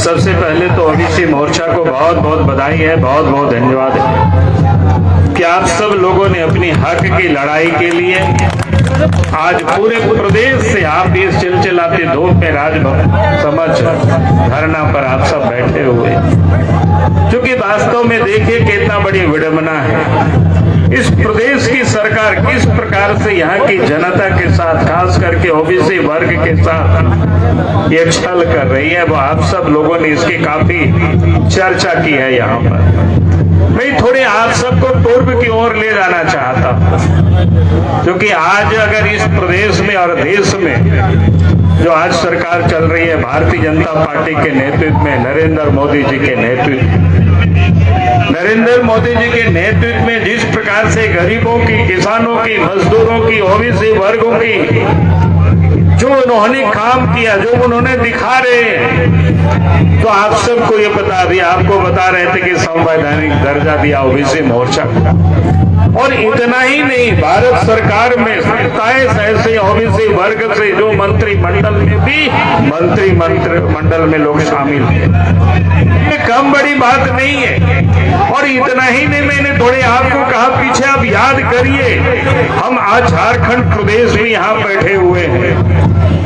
सबसे पहले तो ओबीसी मोर्चा को बहुत बहुत बधाई है, बहुत बहुत धन्यवाद है कि आप सब लोगों ने अपनी हक की लड़ाई के लिए आज पूरे प्रदेश से आप इस चिलचिलाती धूप में राजभवन समझ धरना पर आप सब बैठे हुए, क्योंकि वास्तव में देखिए कितना बड़ी विडंबना है। इस प्रदेश की सरकार किस प्रकार से यहाँ की जनता के साथ, खास करके ओबीसी वर्ग के साथ ये छल कर रही है, वो आप सब लोगों ने इसकी काफी चर्चा की है। यहाँ पर मैं थोड़े आप सबको पूर्व की ओर ले जाना चाहता हूँ, क्योंकि आज अगर इस प्रदेश में और देश में जो आज सरकार चल रही है भारतीय जनता पार्टी के नेतृत्व में, नरेंद्र मोदी जी के नेतृत्व में जिस प्रकार से गरीबों की, किसानों की, मजदूरों की, ओबीसी वर्गों की जो उन्होंने काम किया, जो उन्होंने दिखा रहे, तो आप सबको ये बता दिया, आपको बता रहे थे कि संवैधानिक दर्जा दिया ओबीसी मोर्चा को। और इतना ही नहीं, भारत सरकार में 27 ऐसे ओबीसी वर्ग से जो मंत्रिमंडल में लोग शामिल हैं, ये कम बड़ी बात नहीं है। और इतना ही नहीं, मैंने थोड़े आपको कहा पीछे आप याद करिए, हम आज झारखंड प्रदेश में यहाँ बैठे हुए हैं,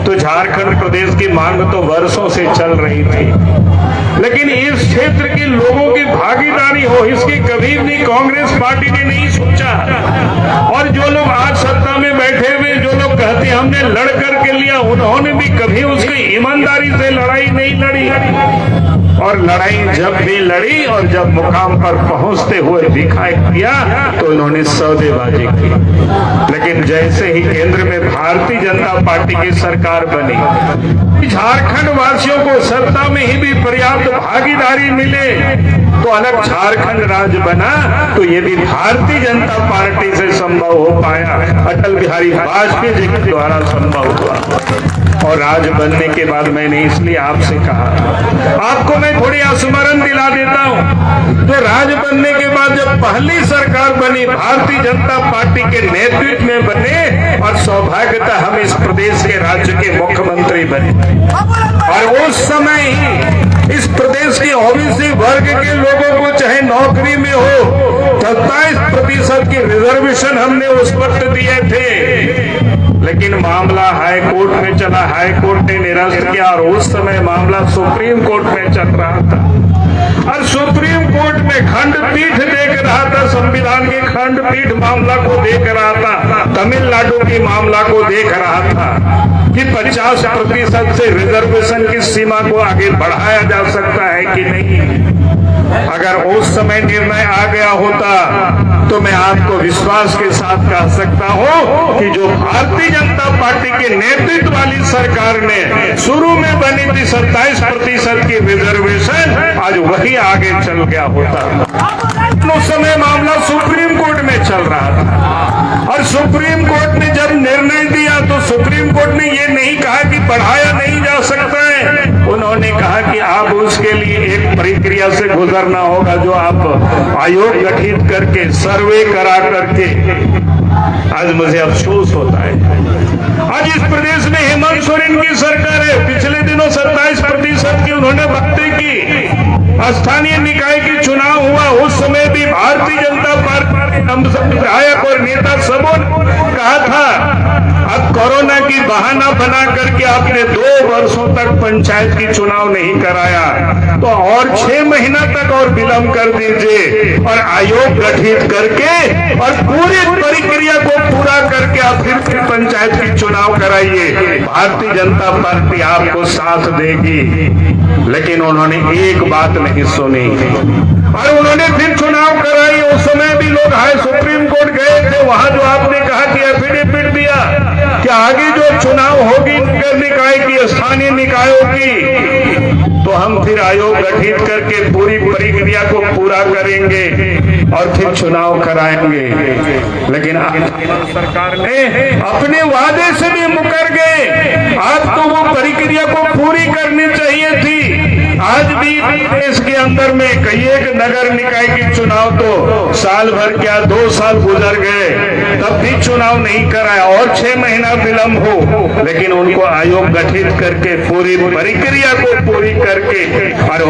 तो झारखंड प्रदेश की मांग तो वर्षों से चल रही थी, लेकिन इस क्षेत्र के लोगों की भागीदारी हो, इसकी कभी भी कांग्रेस पार्टी ने नहीं सोचा। और जो लोग आज सत्ता में बैठे हुए, जो लोग कहते हैं हमने लड़ करके लिया, उन्होंने भी कभी उसकी ईमानदारी से लड़ाई नहीं लड़ी। और लड़ाई जब भी लड़ी और जब मुकाम पर पहुंचते हुए दिखाई दिया तो उन्होंने सौदेबाजी की। लेकिन जैसे ही केंद्र में भारतीय जनता पार्टी की सरकार बनी, झारखंड वासियों को सत्ता में ही भी पर्याप्त भागीदारी मिले तो अलग झारखंड राज्य बना, तो ये भी भारतीय जनता पार्टी से संभव हो पाया, अटल बिहारी वाजपेयी जी के द्वारा संभव हुआ। और राज बनने के बाद मैंने इसलिए आपसे कहा, आपको मैं थोड़ी स्मरण दिला देता हूं, तो राज बनने के बाद जब पहली सरकार बनी भारतीय जनता पार्टी के नेतृत्व में बने, और सौभाग्यता हम इस प्रदेश के राज्य के मुख्यमंत्री बने, और उस समय ही इस प्रदेश के ओबीसी वर्ग के लोगों को चाहे नौकरी में हो 27% की रिजर्वेशन हमने उस वक्त दिए थे। लेकिन मामला हाई कोर्ट में चला, हाई कोर्ट ने निरस्त किया, और उस समय मामला सुप्रीम कोर्ट में चल रहा था, और सुप्रीम कोर्ट में खंडपीठ देख रहा था, संविधान की खंडपीठ मामला को देख रहा था, तमिलनाडु की मामला को देख रहा था कि 50% से रिजर्वेशन की सीमा को आगे बढ़ाया जा सकता है कि नहीं। अगर उस समय निर्णय आ गया होता तो मैं आपको विश्वास के साथ कह सकता हूं कि जो भारतीय जनता पार्टी के नेतृत्व वाली सरकार ने शुरू में बनी थी 27% की रिजर्वेशन, आज वही आगे चल गया होता। उस समय मामला सुप्रीम कोर्ट में चल रहा था, और सुप्रीम कोर्ट ने जब निर्णय दिया तो सुप्रीम कोर्ट ने ये नहीं कहा कि बढ़ाया नहीं जा सकता है, उन्होंने कहा कि आप उसके लिए एक प्रक्रिया से गुजरना होगा, जो आप आयोग गठित करके, सर्वे करा करके। आज मुझे अफसोस होता है, आज इस प्रदेश में हेमंत सोरेन की सरकार है, पिछले दिनों 27% की उन्होंने भर्ती की, स्थानीय निकाय की चुनाव हुआ, उस समय भी भारतीय जनता पार्टी हम सब विधायक और नेता सबों कहा था, अब कोरोना की बहाना बना करके आपने 2 वर्षों तक पंचायत की चुनाव नहीं कराया, तो और 6 महीना तक और विलंब कर दीजिए, और आयोग गठित करके और पूरी प्रक्रिया को पूरा करके आप फिर पंचायत की चुनाव कराइए, भारतीय जनता पार्टी आपको साथ देगी। लेकिन उन्होंने एक बात नहीं सुनी, और उन्होंने फिर चुनाव कराई। उस समय भी लोग हाई सुप्रीम कोर्ट गए थे, वहां जो आपने कहा कि एफिडेविट दिया कि आगे जो चुनाव होगी नगर निकाय की, स्थानीय निकायों की, तो हम फिर आयोग गठित करके पूरी प्रक्रिया को पूरा करेंगे और फिर चुनाव कराएंगे। लेकिन सरकार ने अपने वादे से भी मुकर गए। आपको वो प्रक्रिया को पूरी करनी चाहिए थी। आज भी देश के अंदर में कई एक नगर निकाय की चुनाव तो साल भर क्या 2 साल गुजर गए, तब भी चुनाव नहीं कराया और 6 महीना विलंब हो, लेकिन उनको आयोग गठित करके पूरी प्रक्रिया को पूरी करके और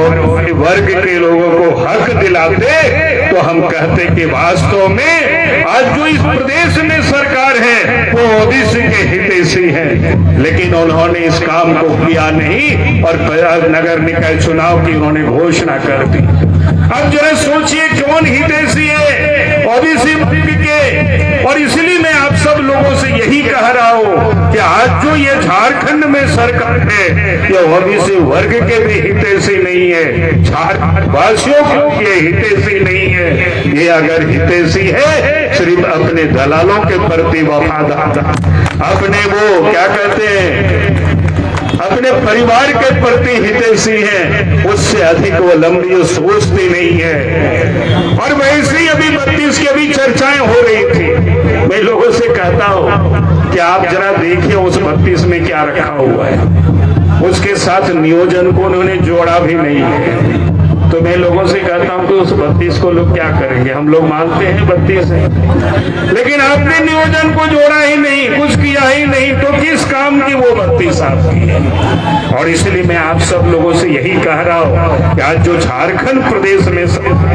वर्ग के लोगों को हक दिलाते तो हम कहते कि वास्तव में आज जो इस प्रदेश में सरकार है वो ओबीसी के हितैषी है, लेकिन उन्होंने इस काम को किया नहीं और नगर निकाय चुनाव की उन्होंने घोषणा कर दी। अब जो है सोचिए कौन हितैषी है ओबीसी के, और इसलिए मैं आप सब लोगों से यही कह रहा हूं कि आज जो ये झारखंड में सरकार है ये ओबीसी वर्ग के भी हितैषी नहीं है, झारखंड वासियों के हितैषी नहीं है। ये अगर हितैषी है सिर्फ अपने दलालों के प्रति वफादार, अपने वो क्या कहते हैं अपने परिवार के प्रति हितैषी है, उससे अधिक वो लंबी सोचती नहीं है। और वैसे ही अभी 32 की अभी चर्चाएं हो रही थी, मैं लोगों से कहता हूं कि आप जरा देखिए उस 32 में क्या रखा हुआ है, उसके साथ नियोजन को उन्होंने जोड़ा भी नहीं है। तो मैं लोगों से कहता हूं कि उस 32 को लोग क्या करेंगे, हम लोग मानते हैं 32 है, लेकिन आपने नियोजन को जोड़ा ही नहीं, कुछ किया ही नहीं, तो किस काम की वो 32 आपकी है। और इसलिए मैं आप सब लोगों से यही कह रहा हूं कि आज जो झारखंड प्रदेश में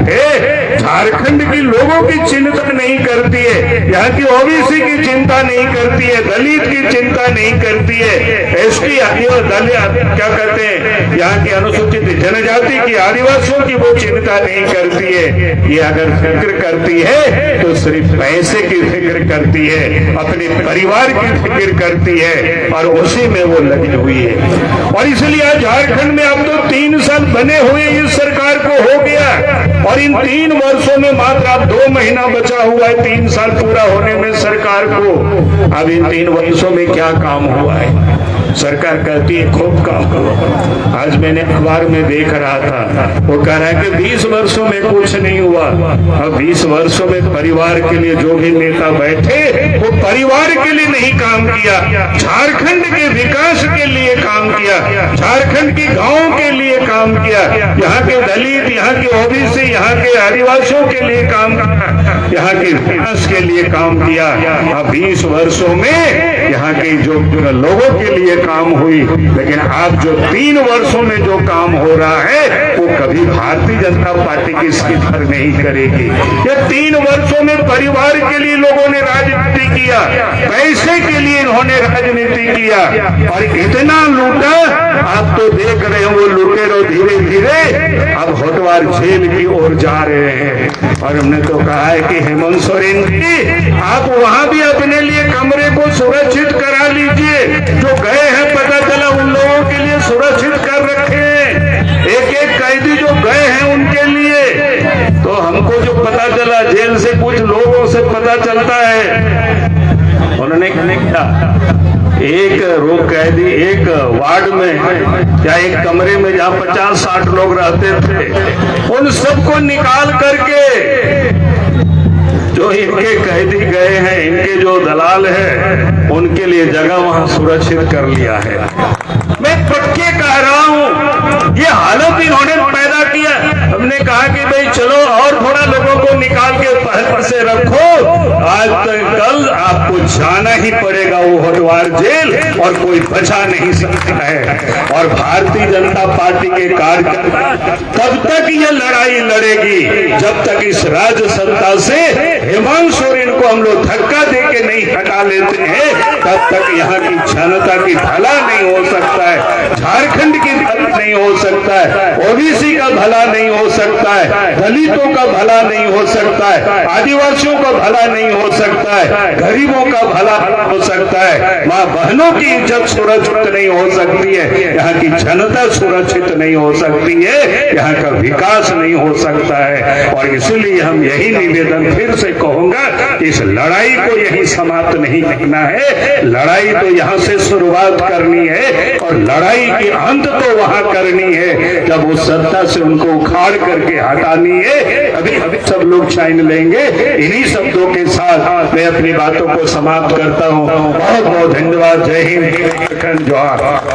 है, झारखंड की लोगों की चिंता नहीं करती है, यहाँ की ओबीसी की चिंता नहीं करती है, दलित की चिंता नहीं करती है, एसटी क्या कहते हैं यहाँ की अनुसूचित जनजाति की आदिवासियों की वो चिंता नहीं करती है। ये अगर फिक्र करती है तो सिर्फ पैसे की फिक्र करती है, अपने परिवार की फिक्र करती है और उसी में वो लगी हुई है। और इसलिए आज झारखंड में अब तो 3 साल बने हुए इस सरकार को हो गया और इन 3 वर्षों में मात्र अब 2 महीना बचा हुआ है 3 साल पूरा होने में सरकार को। अब इन 3 वर्षों में क्या काम हुआ है? सरकार कहती है खूब काम हुआ। आज मैंने अखबार में देख रहा था, वो कह रहा है कि 20 वर्षों में कुछ नहीं हुआ। अब 20 वर्षों में परिवार के लिए जो भी नेता बैठे वो परिवार के लिए नहीं काम किया, झारखंड के विकास के लिए काम किया, झारखंड के गांव के लिए काम किया, यहाँ के दलित, यहाँ के ओबीसी, यहाँ के आदिवासियों के लिए काम किया, यहाँ के विकास के लिए काम किया। अब 20 वर्षों में यहाँ के जो लोगों के लिए काम हुई, लेकिन अब जो 3 वर्षों में जो काम हो रहा है वो कभी भारतीय जनता पार्टी की स्वीकार नहीं करेगी। ये 3 वर्षों में परिवार के लिए लोगों ने राजनीति किया, पैसे के लिए इन्होंने राजनीति किया और इतना लूटा। आप तो देख रहे हैं वो लुटेरों धीरे धीरे अब होटवार जेल की ओर जा रहे हैं। और हमने तो कहा है कि हेमंत सोरेन जी आप वहां भी अपने लिए कमरे को सुरक्षित करा लीजिए, जो गए हैं पता चला उन लोगों के लिए सुरक्षित कर रखे हैं, एक एक कैदी जो गए हैं उनके लिए। तो हमको जो पता चला जेल से कुछ लोगों से पता चलता है, उन्होंने क्या एक रोग कैदी एक वार्ड में या एक कमरे में जहाँ 50-60 लोग रहते थे, उन सबको निकाल करके जो इनके कैदी गए हैं, इनके जो दलाल हैं, उनके लिए जगह वहां सुरक्षित कर लिया है। मैं पक्के कह रहा हूं ये हालत इन्होंने पैदा किया। हमने कहा कि भाई चलो और थोड़ा लोगों को निकाल के पहले से रखो, आज तक कल आपको जाना ही पड़ेगा वो होटवार जेल और कोई बचा नहीं सकता है। और भारतीय जनता पार्टी के कार्यकर्ता तब तक ये लड़ाई लड़ेगी जब तक इस राज्य सत्ता से हेमंत सोरेन को हम लोग धक्का दे के नहीं हटा लेते हैं, तब तक यहाँ की जनता की भला नहीं हो सकता है, झारखंड की भला नहीं हो सकता है, ओबीसी का भला नहीं हो सकता है, दलितों का भला नहीं हो सकता है, आदिवासियों का भला नहीं हो सकता है, गरीबों का भला हो सकता है, माँ बहनों की इज्जत सुरक्षित नहीं हो सकती है, यहाँ की जनता सुरक्षित नहीं हो सकती है, यहाँ का विकास नहीं हो सकता है। और इसलिए हम यही निवेदन फिर से कहूंगा कि इस लड़ाई को यही समाप्त नहीं करना है, लड़ाई तो यहाँ से शुरुआत करनी है और लड़ाई की अंत तो वहां करनी है जब उस सत्ता से उनको उखाड़ करके हटानी है। अभी सब लोग साइन लेंगे। इन्हीं शब्दों के साथ मैं अपनी बातों को समाप्त करता हूँ। बहुत बहुत धन्यवाद। जय हिंद, जय जोहार।